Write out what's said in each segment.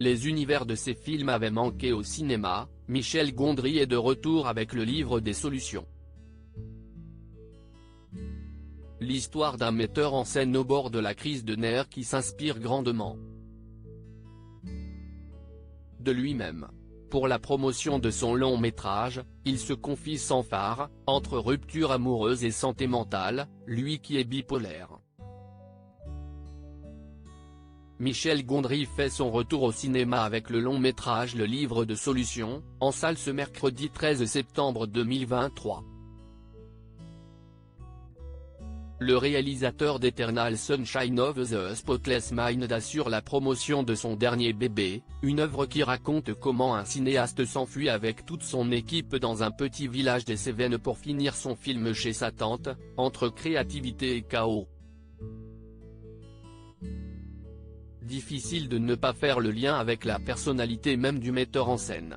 Les univers de ces films avaient manqué au cinéma. Michel Gondry est de retour avec le livre des solutions. L'histoire d'un metteur en scène au bord de la crise de nerfs qui s'inspire grandement de lui-même. Pour la promotion de son long métrage, il se confie sans phare, entre rupture amoureuse et santé mentale, lui qui est bipolaire. Michel Gondry fait son retour au cinéma avec le long métrage Le Livre de Solutions, en salle ce mercredi 13 septembre 2023. Le réalisateur d'Eternal Sunshine of the Spotless Mind assure la promotion de son dernier bébé, une œuvre qui raconte comment un cinéaste s'enfuit avec toute son équipe dans un petit village des Cévennes pour finir son film chez sa tante, entre créativité et chaos. Difficile de ne pas faire le lien avec la personnalité même du metteur en scène.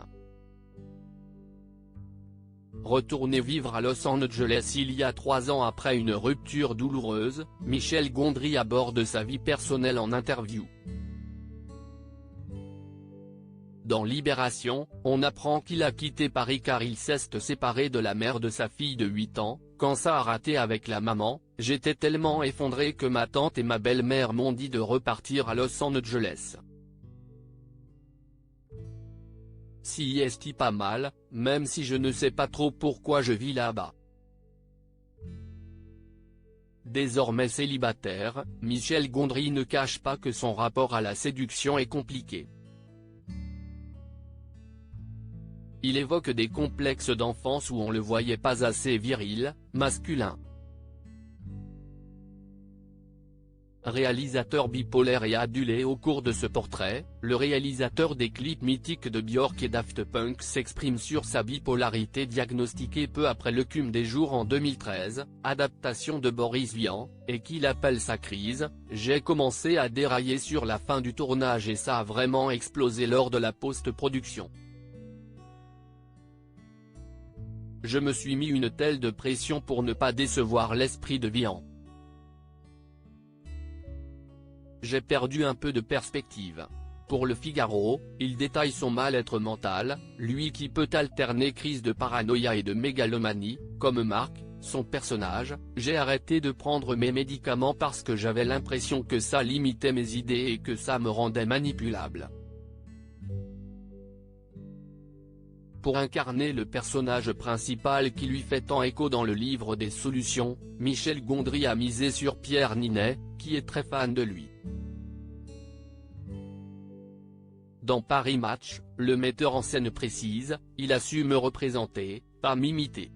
Retourné vivre à Los Angeles il y a 3 ans après une rupture douloureuse, Michel Gondry aborde sa vie personnelle en interview. Dans Libération, on apprend qu'il a quitté Paris car il s'est séparé de la mère de sa fille de 8 ans, quand ça a raté avec la maman, j'étais tellement effondré que ma tante et ma belle-mère m'ont dit de repartir à Los Angeles. Si est pas mal, même si je ne sais pas trop pourquoi je vis là-bas. Désormais célibataire, Michel Gondry ne cache pas que son rapport à la séduction est compliqué. Il évoque des complexes d'enfance où on le voyait pas assez viril, masculin. Réalisateur bipolaire et adulé au cours de ce portrait, le réalisateur des clips mythiques de Björk et Daft Punk s'exprime sur sa bipolarité diagnostiquée peu après l'écume des jours en 2013, adaptation de Boris Vian, et qu'il appelle sa crise. J'ai commencé à dérailler sur la fin du tournage et ça a vraiment explosé lors de la post-production. Je me suis mis une telle de pression pour ne pas décevoir l'esprit de Vian. J'ai perdu un peu de perspective. Pour Le Figaro, il détaille son mal-être mental, lui qui peut alterner crise de paranoïa et de mégalomanie, comme Marc, son personnage. J'ai arrêté de prendre mes médicaments parce que j'avais l'impression que ça limitait mes idées et que ça me rendait manipulable. Pour incarner le personnage principal qui lui fait tant écho dans le livre des solutions, Michel Gondry a misé sur Pierre Ninet, qui est très fan de lui. Dans Paris Match, le metteur en scène précise, il a su me représenter, pas m'imiter.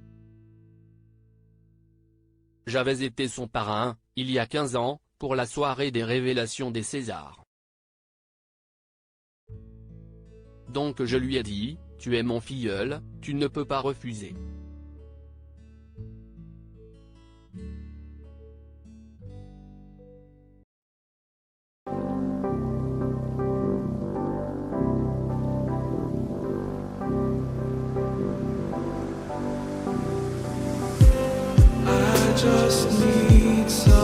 J'avais été son parrain, il y a 15 ans, pour la soirée des révélations des Césars. Donc je lui ai dit, tu es mon filleul, tu ne peux pas refuser. Just need some